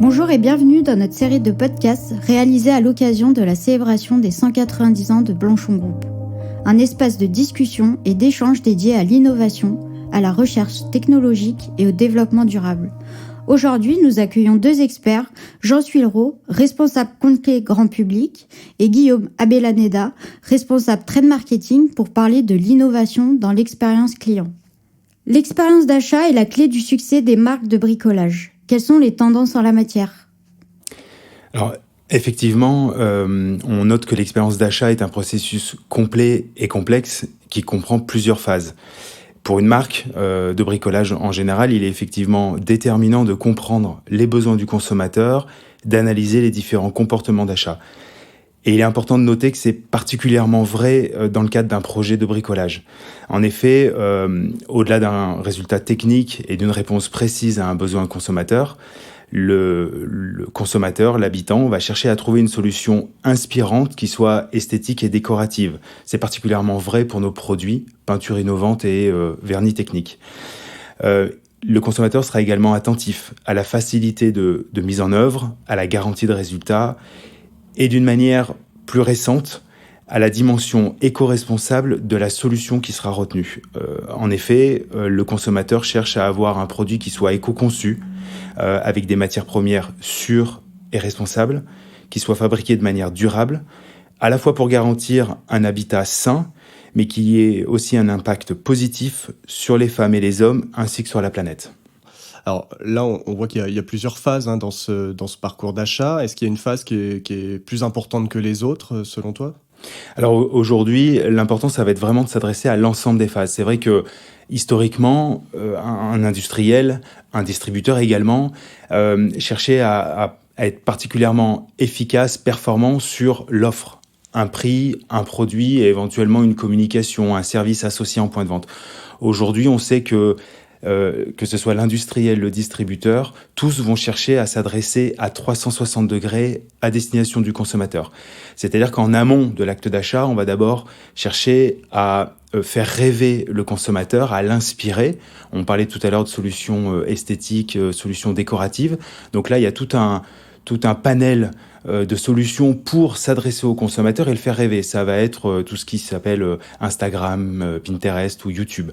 Bonjour et bienvenue dans notre série de podcasts réalisée à l'occasion de la célébration des 190 ans de Blanchon Group. Un espace de discussion et d'échange dédié à l'innovation, à la recherche technologique et au développement durable. Aujourd'hui, nous accueillons deux experts, Jean Suillerot, responsable compte clé grand public, et Guillaume Abelaneda, responsable trade marketing, pour parler de l'innovation dans l'expérience client. L'expérience d'achat est la clé du succès des marques de bricolage. Quelles sont les tendances en la matière ? Alors, effectivement, on note que l'expérience d'achat est un processus complet et complexe qui comprend plusieurs phases. Pour une marque de bricolage en général, il est effectivement déterminant de comprendre les besoins du consommateur, d'analyser les différents comportements d'achat. Et il est important de noter que c'est particulièrement vrai dans le cadre d'un projet de bricolage. En effet, au-delà d'un résultat technique et d'une réponse précise à un besoin consommateur, le consommateur, l'habitant, va chercher à trouver une solution inspirante qui soit esthétique et décorative. C'est particulièrement vrai pour nos produits, peintures innovantes et vernis techniques. Le consommateur sera également attentif à la facilité de mise en œuvre, à la garantie de résultat et d'une manière plus récente, à la dimension éco-responsable de la solution qui sera retenue. En effet, le consommateur cherche à avoir un produit qui soit éco-conçu, avec des matières premières sûres et responsables, qui soit fabriqué de manière durable, à la fois pour garantir un habitat sain, mais qui ait aussi un impact positif sur les femmes et les hommes, ainsi que sur la planète. Alors là, on voit qu'il y a plusieurs phases dans ce parcours d'achat. Est-ce qu'il y a une phase qui est plus importante que les autres, selon toi ? Alors aujourd'hui, l'important, ça va être vraiment de s'adresser à l'ensemble des phases. C'est vrai que historiquement, un industriel, un distributeur également, cherchait à être particulièrement efficace, performant sur l'offre. Un prix, un produit et éventuellement une communication, un service associé en point de vente. Aujourd'hui, on sait que ce soit l'industriel, le distributeur, tous vont chercher à s'adresser à 360 degrés à destination du consommateur. C'est-à-dire qu'en amont de l'acte d'achat, on va d'abord chercher à faire rêver le consommateur, à l'inspirer. On parlait tout à l'heure de solutions esthétiques, solutions décoratives. Donc là, il y a tout un panel de solutions pour s'adresser au consommateur et le faire rêver. Ça va être tout ce qui s'appelle Instagram, Pinterest ou YouTube.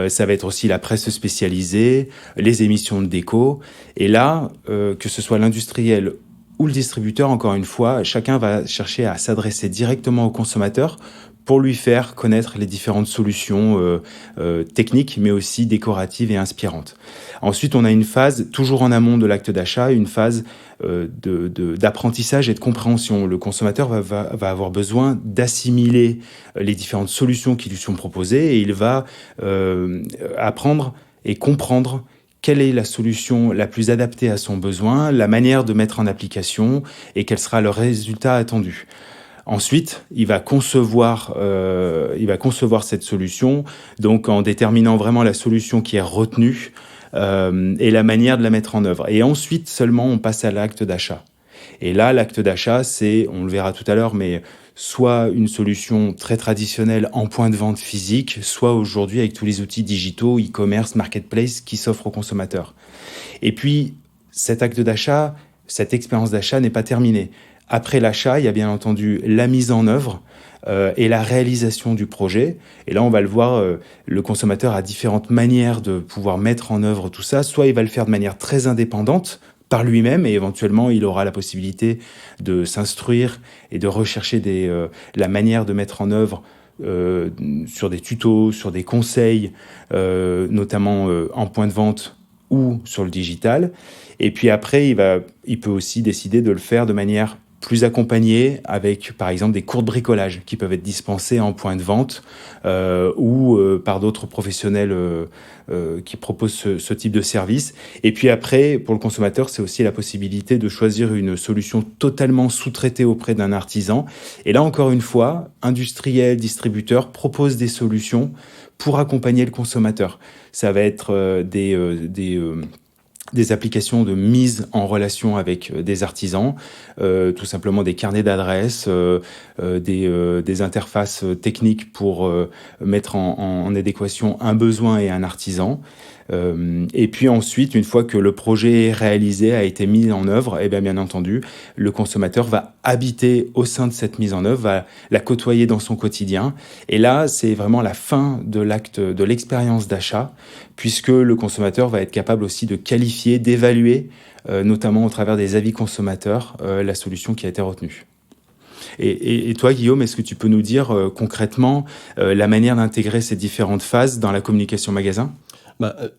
Ça va être aussi la presse spécialisée, les émissions de déco. Et là, que ce soit l'industriel ou le distributeur, encore une fois, chacun va chercher à s'adresser directement au consommateur pour lui faire connaître les différentes solutions techniques, mais aussi décoratives et inspirantes. Ensuite, on a une phase, toujours en amont de l'acte d'achat, une phase d'apprentissage et de compréhension. Le consommateur va avoir besoin d'assimiler les différentes solutions qui lui sont proposées et il va apprendre et comprendre quelle est la solution la plus adaptée à son besoin, la manière de mettre en application et quel sera le résultat attendu. Ensuite, il va concevoir cette solution, donc en déterminant vraiment la solution qui est retenue et la manière de la mettre en œuvre. Et ensuite seulement, on passe à l'acte d'achat. Et là, l'acte d'achat, c'est, on le verra tout à l'heure, mais soit une solution très traditionnelle en point de vente physique, soit aujourd'hui avec tous les outils digitaux, e-commerce, marketplace qui s'offrent aux consommateurs. Et puis, cet acte d'achat, cette expérience d'achat n'est pas terminée. Après l'achat, il y a bien entendu la mise en œuvre et la réalisation du projet. Et là, on va le voir, le consommateur a différentes manières de pouvoir mettre en œuvre tout ça. Soit il va le faire de manière très indépendante, par lui-même, et éventuellement, il aura la possibilité de s'instruire et de rechercher la manière de mettre en œuvre sur des tutos, sur des conseils, notamment en point de vente ou sur le digital. Et puis après, il peut aussi décider de le faire de manière plus accompagnée avec, par exemple, des cours de bricolage qui peuvent être dispensés en point de vente ou par d'autres professionnels qui proposent ce type de service. Et puis après, pour le consommateur, c'est aussi la possibilité de choisir une solution totalement sous-traitée auprès d'un artisan. Et là, encore une fois, industriels, distributeurs proposent des solutions pour accompagner le consommateur. Ça va être des applications de mise en relation avec des artisans, tout simplement des carnets d'adresses, des interfaces techniques pour mettre en adéquation un besoin et un artisan. Et puis ensuite, une fois que le projet est réalisé, a été mis en œuvre, et bien entendu, le consommateur va habiter au sein de cette mise en œuvre, va la côtoyer dans son quotidien. Et là, c'est vraiment la fin de l'acte de l'expérience d'achat, puisque le consommateur va être capable aussi de qualifier, d'évaluer, notamment au travers des avis consommateurs, la solution qui a été retenue. Et toi, Guillaume, est-ce que tu peux nous dire concrètement la manière d'intégrer ces différentes phases dans la communication magasin ?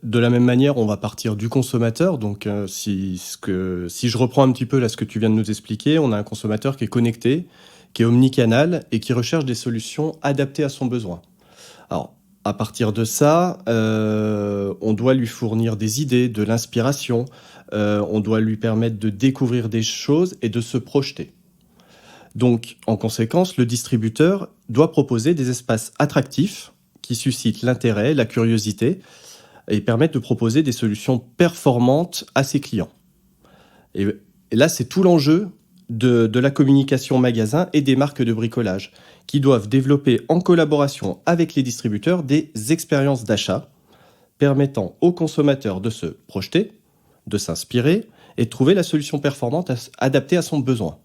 De la même manière, on va partir du consommateur. Donc, si je reprends un petit peu là ce que tu viens de nous expliquer, on a un consommateur qui est connecté, qui est omnicanal et qui recherche des solutions adaptées à son besoin. Alors, à partir de ça, on doit lui fournir des idées, de l'inspiration, on doit lui permettre de découvrir des choses et de se projeter. Donc, en conséquence, le distributeur doit proposer des espaces attractifs qui suscitent l'intérêt, la curiosité, et permettent de proposer des solutions performantes à ses clients. Et là, c'est tout l'enjeu de la communication magasin et des marques de bricolage, qui doivent développer en collaboration avec les distributeurs des expériences d'achat permettant aux consommateurs de se projeter, de s'inspirer et de trouver la solution performante adaptée à son besoin.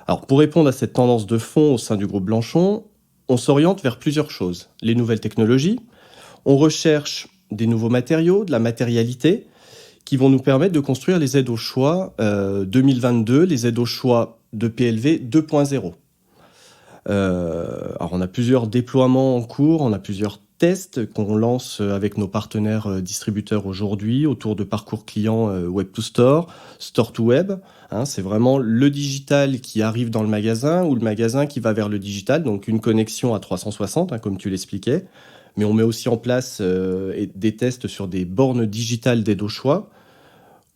Alors, pour répondre à cette tendance de fond au sein du groupe Blanchon, on s'oriente vers plusieurs choses. Les nouvelles technologies, on recherche des nouveaux matériaux, de la matérialité, qui vont nous permettre de construire les aides au choix 2022, les aides au choix de PLV 2.0. Alors on a plusieurs déploiements en cours, on a plusieurs tests qu'on lance avec nos partenaires distributeurs aujourd'hui autour de parcours clients Web to Store, Store to Web. C'est vraiment le digital qui arrive dans le magasin ou le magasin qui va vers le digital, donc une connexion à 360, comme tu l'expliquais. Mais on met aussi en place des tests sur des bornes digitales d'aide au choix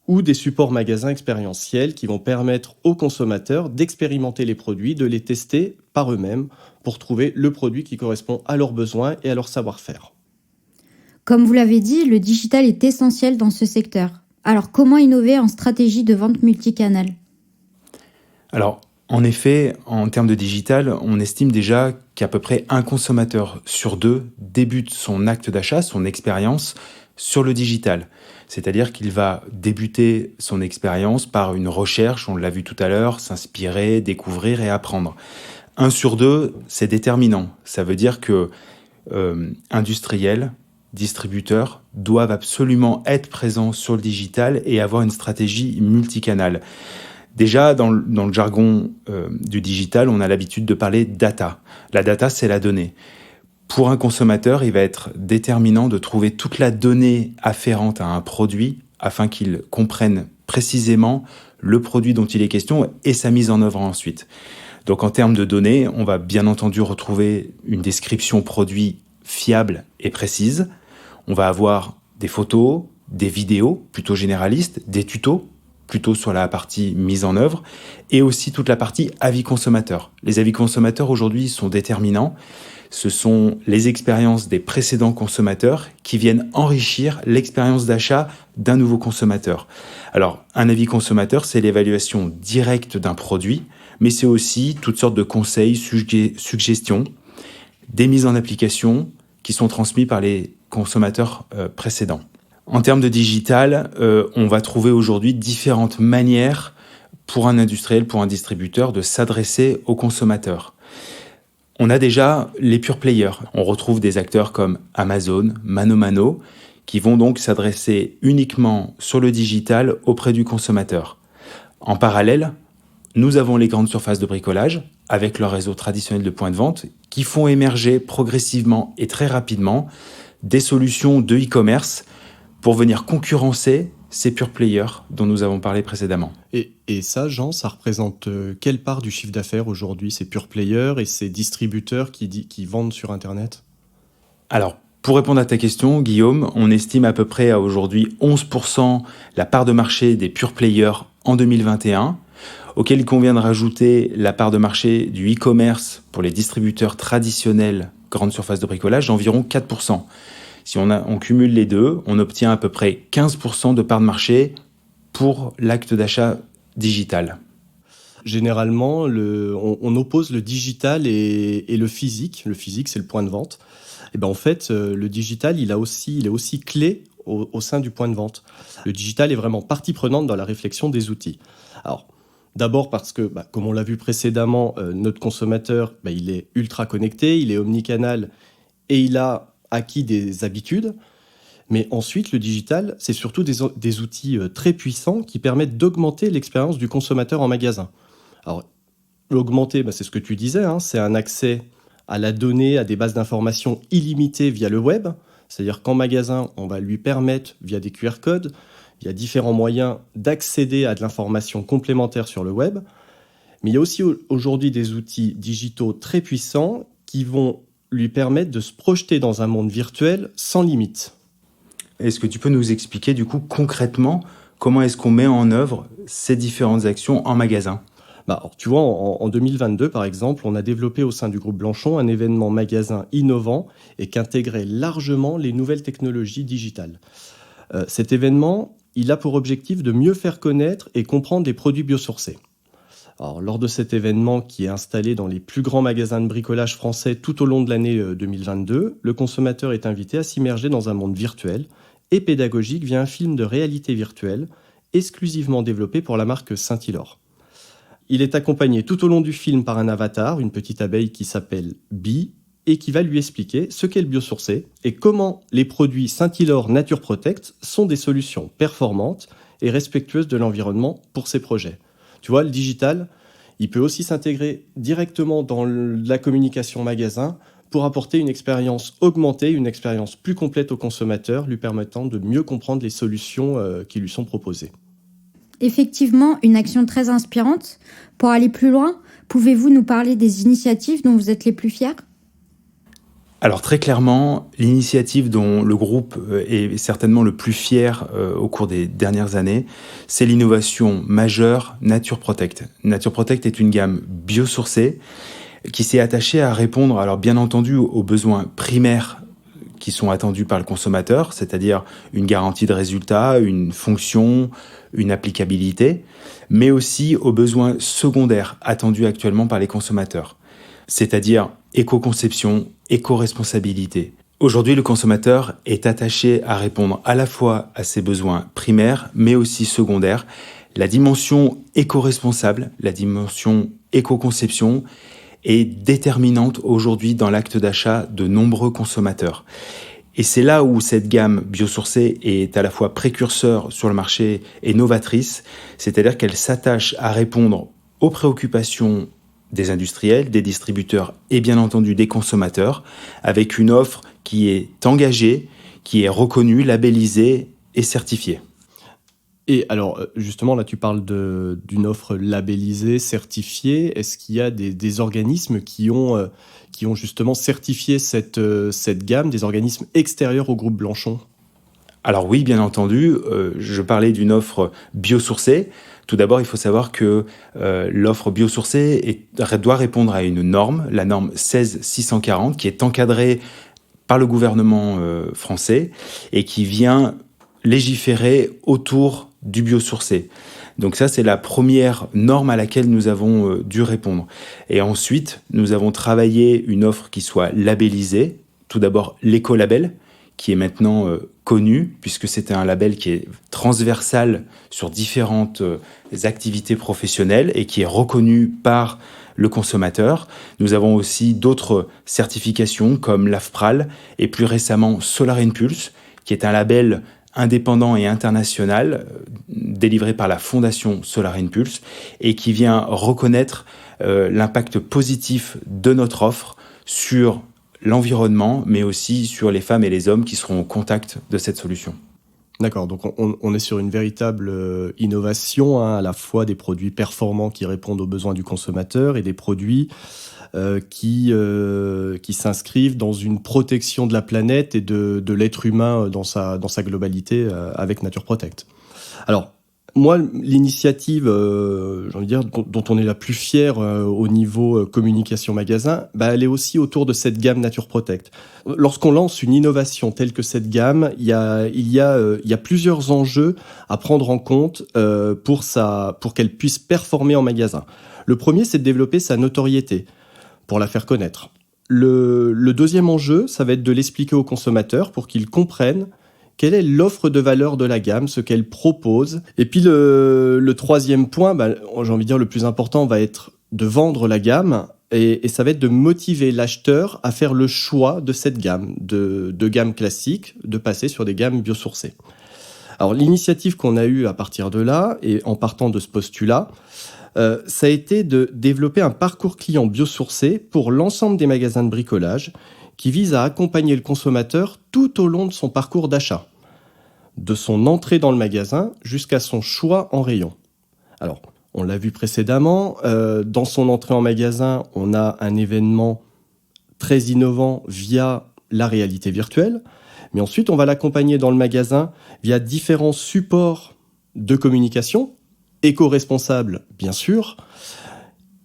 ou des supports magasins expérientiels qui vont permettre aux consommateurs d'expérimenter les produits, de les tester par eux-mêmes pour trouver le produit qui correspond à leurs besoins et à leur savoir-faire. Comme vous l'avez dit, le digital est essentiel dans ce secteur. Alors, comment innover en stratégie de vente multicanal ? Alors, en effet, en termes de digital, on estime déjà qu'à peu près un consommateur sur deux débute son acte d'achat, son expérience, sur le digital. C'est-à-dire qu'il va débuter son expérience par une recherche, on l'a vu tout à l'heure, s'inspirer, découvrir et apprendre. 1 sur 2, c'est déterminant. Ça veut dire que industriels, distributeurs doivent absolument être présents sur le digital et avoir une stratégie multicanal. Déjà, dans le jargon du digital, on a l'habitude de parler data. La data, c'est la donnée. Pour un consommateur, il va être déterminant de trouver toute la donnée afférente à un produit afin qu'il comprenne précisément le produit dont il est question et sa mise en œuvre ensuite. Donc en termes de données, on va bien entendu retrouver une description produit fiable et précise. On va avoir des photos, des vidéos plutôt généralistes, des tutos plutôt sur la partie mise en œuvre, et aussi toute la partie avis consommateurs. Les avis consommateurs aujourd'hui sont déterminants. Ce sont les expériences des précédents consommateurs qui viennent enrichir l'expérience d'achat d'un nouveau consommateur. Alors, un avis consommateur, c'est l'évaluation directe d'un produit, mais c'est aussi toutes sortes de conseils, suggestions, des mises en application qui sont transmis par les consommateurs précédents. En termes de digital, on va trouver aujourd'hui différentes manières pour un industriel, pour un distributeur, de s'adresser aux consommateurs. On a déjà les pure players. On retrouve des acteurs comme Amazon, ManoMano, qui vont donc s'adresser uniquement sur le digital auprès du consommateur. En parallèle, nous avons les grandes surfaces de bricolage, avec leur réseau traditionnel de points de vente, qui font émerger progressivement et très rapidement des solutions de e-commerce pour venir concurrencer ces pure players dont nous avons parlé précédemment. Et ça, Jean, ça représente quelle part du chiffre d'affaires aujourd'hui, ces pure players et ces distributeurs qui vendent sur Internet ? Alors, pour répondre à ta question, Guillaume, on estime à peu près à aujourd'hui 11% la part de marché des pure players en 2021, auquel il convient de rajouter la part de marché du e-commerce pour les distributeurs traditionnels grandes surfaces de bricolage d'environ 4%. Si on cumule les deux, on obtient à peu près 15% de part de marché pour l'acte d'achat digital. Généralement, on oppose le digital et le physique. Le physique, c'est le point de vente. Et ben en fait, le digital, il est aussi clé au sein du point de vente. Le digital est vraiment partie prenante dans la réflexion des outils. Alors, d'abord parce que, comme on l'a vu précédemment, notre consommateur, il est ultra connecté, il est omnicanal et il a acquis des habitudes. Mais ensuite, le digital, c'est surtout des outils très puissants qui permettent d'augmenter l'expérience du consommateur en magasin. Alors, l'augmenter, c'est ce que tu disais, c'est un accès à la donnée, à des bases d'informations illimitées via le web. C'est-à-dire qu'en magasin, on va lui permettre, via des QR codes, via différents moyens, d'accéder à de l'information complémentaire sur le web. Mais il y a aussi aujourd'hui des outils digitaux très puissants qui vont lui permettre de se projeter dans un monde virtuel sans limite. Est-ce que tu peux nous expliquer du coup concrètement comment est-ce qu'on met en œuvre ces différentes actions en magasin ? Alors, tu vois, en 2022, par exemple, on a développé au sein du groupe Blanchon un événement magasin innovant et qui intégrait largement les nouvelles technologies digitales. Cet événement, il a pour objectif de mieux faire connaître et comprendre les produits biosourcés. Alors, lors de cet événement qui est installé dans les plus grands magasins de bricolage français tout au long de l'année 2022, le consommateur est invité à s'immerger dans un monde virtuel et pédagogique via un film de réalité virtuelle exclusivement développé pour la marque Saint-Hilor. Il est accompagné tout au long du film par un avatar, une petite abeille qui s'appelle Bee, et qui va lui expliquer ce qu'est le biosourcé et comment les produits Saint-Hilor Nature Protect sont des solutions performantes et respectueuses de l'environnement pour ses projets. Tu vois, le digital, il peut aussi s'intégrer directement dans la communication magasin pour apporter une expérience augmentée, une expérience plus complète au consommateur, lui permettant de mieux comprendre les solutions qui lui sont proposées. Effectivement, une action très inspirante. Pour aller plus loin, pouvez-vous nous parler des initiatives dont vous êtes les plus fiers ? Alors très clairement, l'initiative dont le groupe est certainement le plus fier au cours des dernières années, c'est l'innovation majeure Nature Protect. Nature Protect est une gamme biosourcée qui s'est attachée à répondre, alors bien entendu, aux besoins primaires qui sont attendus par le consommateur, c'est-à-dire une garantie de résultat, une fonction, une applicabilité, mais aussi aux besoins secondaires attendus actuellement par les consommateurs, c'est-à-dire éco-conception, éco-responsabilité. Aujourd'hui, le consommateur est attaché à répondre à la fois à ses besoins primaires, mais aussi secondaires. La dimension éco-responsable, la dimension éco-conception est déterminante aujourd'hui dans l'acte d'achat de nombreux consommateurs. Et c'est là où cette gamme biosourcée est à la fois précurseur sur le marché et novatrice, c'est-à-dire qu'elle s'attache à répondre aux préoccupations des industriels, des distributeurs et bien entendu des consommateurs, avec une offre qui est engagée, qui est reconnue, labellisée et certifiée. Et alors, justement, là, tu parles d'une offre labellisée, certifiée. Est-ce qu'il y a des organismes qui ont justement certifié cette gamme, des organismes extérieurs au groupe Blanchon ? Alors oui, bien entendu, je parlais d'une offre biosourcée. Tout d'abord, il faut savoir que l'offre biosourcée doit répondre à une norme, la norme 16640, qui est encadrée par le gouvernement français et qui vient légiférer autour du biosourcé. Donc ça, c'est la première norme à laquelle nous avons dû répondre. Et ensuite, nous avons travaillé une offre qui soit labellisée. Tout d'abord, l'écolabel, qui est maintenant connu, puisque c'est un label qui est transversal sur différentes activités professionnelles et qui est reconnu par le consommateur. Nous avons aussi d'autres certifications comme l'AFPRAL et plus récemment Solar Impulse, qui est un label indépendant et international délivré par la Fondation Solar Impulse et qui vient reconnaître l'impact positif de notre offre sur l'environnement, mais aussi sur les femmes et les hommes qui seront au contact de cette solution. D'accord, donc on est sur une véritable innovation, à la fois des produits performants qui répondent aux besoins du consommateur et des produits qui s'inscrivent dans une protection de la planète et de l'être humain dans sa globalité avec Nature Protect. Alors, moi, l'initiative, j'ai envie de dire, dont on est la plus fière au niveau communication magasin, elle est aussi autour de cette gamme Nature Protect. Lorsqu'on lance une innovation telle que cette gamme, il y a plusieurs enjeux à prendre en compte pour qu'elle puisse performer en magasin. Le premier, c'est de développer sa notoriété pour la faire connaître. Le deuxième enjeu, ça va être de l'expliquer aux consommateurs pour qu'ils comprennent quelle est l'offre de valeur de la gamme, ce qu'elle propose. Et puis le troisième point, j'ai envie de dire le plus important, va être de vendre la gamme. Et ça va être de motiver l'acheteur à faire le choix de cette gamme, de gamme classique, de passer sur des gammes biosourcées. Alors l'initiative qu'on a eue à partir de là, et en partant de ce postulat, ça a été de développer un parcours client biosourcé pour l'ensemble des magasins de bricolage qui vise à accompagner le consommateur tout au long de son parcours d'achat, de son entrée dans le magasin jusqu'à son choix en rayon. Alors, on l'a vu précédemment, dans son entrée en magasin, on a un événement très innovant via la réalité virtuelle, mais ensuite on va l'accompagner dans le magasin via différents supports de communication, éco-responsables bien sûr,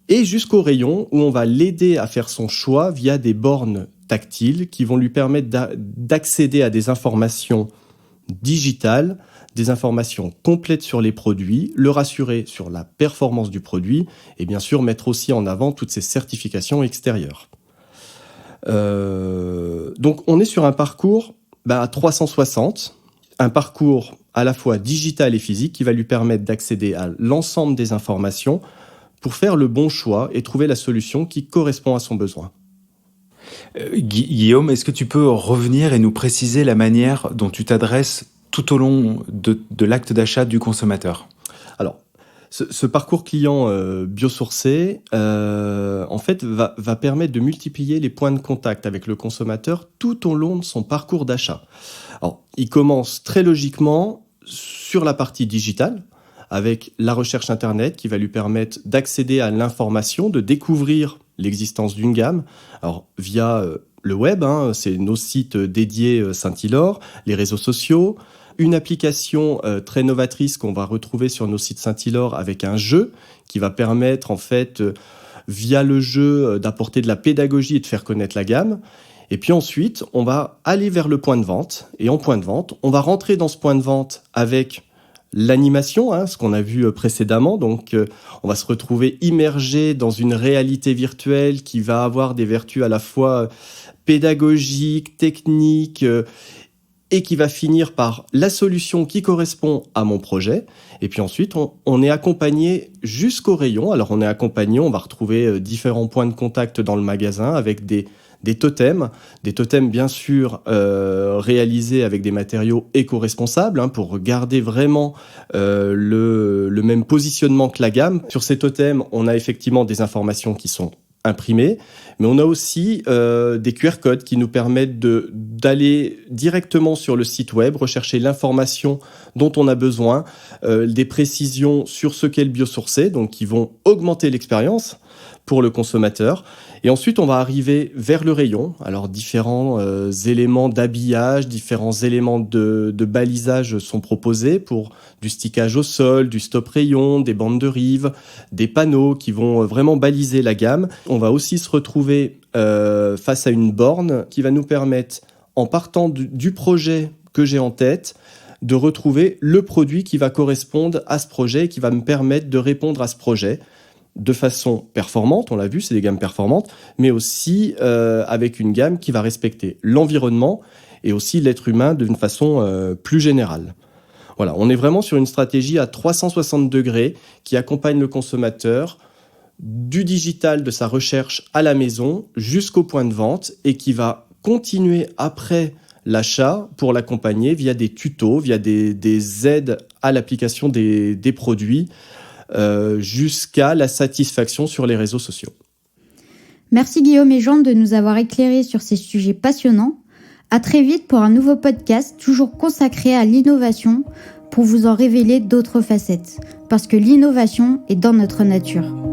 et jusqu'au rayon où on va l'aider à faire son choix via des bornes tactiles qui vont lui permettre d'accéder à des informations digitales, des informations complètes sur les produits, le rassurer sur la performance du produit et bien sûr mettre aussi en avant toutes ces certifications extérieures. Donc on est sur un parcours à 360, un parcours à la fois digital et physique qui va lui permettre d'accéder à l'ensemble des informations pour faire le bon choix et trouver la solution qui correspond à son besoin. Guillaume, est-ce que tu peux revenir et nous préciser la manière dont tu t'adresses tout au long de l'acte d'achat du consommateur ? Alors, ce parcours client biosourcé, en fait, va permettre de multiplier les points de contact avec le consommateur tout au long de son parcours d'achat. Alors, il commence très logiquement sur la partie digitale, avec la recherche Internet qui va lui permettre d'accéder à l'information, de découvrir l'existence d'une gamme. Alors, via le web, c'est nos sites dédiés Saint-Hilor, les réseaux sociaux, une application très novatrice qu'on va retrouver sur nos sites Saint-Hilor avec un jeu qui va permettre, en fait, via le jeu, d'apporter de la pédagogie et de faire connaître la gamme. Et puis ensuite, on va aller vers le point de vente. Et en point de vente, on va rentrer dans ce point de vente avec l'animation, ce qu'on a vu précédemment. Donc, on va se retrouver immergé dans une réalité virtuelle qui va avoir des vertus à la fois pédagogiques, techniques, et qui va finir par la solution qui correspond à mon projet. Et puis ensuite, on est accompagné jusqu'au rayon. Alors, on est accompagné, on va retrouver différents points de contact dans le magasin avec des totems bien sûr réalisés avec des matériaux éco-responsables pour garder vraiment le même positionnement que la gamme. Sur ces totems, on a effectivement des informations qui sont imprimées, mais on a aussi des QR codes qui nous permettent d'aller directement sur le site web, rechercher l'information dont on a besoin, des précisions sur ce qu'est le biosourcé, donc qui vont augmenter l'expérience pour le consommateur. Et ensuite, on va arriver vers le rayon. Alors, différents éléments d'habillage, différents éléments de balisage sont proposés pour du stickage au sol, du stop rayon, des bandes de rive, des panneaux qui vont vraiment baliser la gamme. On va aussi se retrouver face à une borne qui va nous permettre, en partant du projet que j'ai en tête, de retrouver le produit qui va correspondre à ce projet et qui va me permettre de répondre à ce projet de façon performante, on l'a vu, c'est des gammes performantes, mais aussi avec une gamme qui va respecter l'environnement et aussi l'être humain d'une façon plus générale. Voilà, on est vraiment sur une stratégie à 360 degrés qui accompagne le consommateur du digital de sa recherche à la maison jusqu'au point de vente et qui va continuer après l'achat pour l'accompagner via des tutos, via des aides à l'application des produits, jusqu'à la satisfaction sur les réseaux sociaux. Merci Guillaume et Jean de nous avoir éclairés sur ces sujets passionnants. À très vite pour un nouveau podcast toujours consacré à l'innovation pour vous en révéler d'autres facettes, parce que l'innovation est dans notre nature.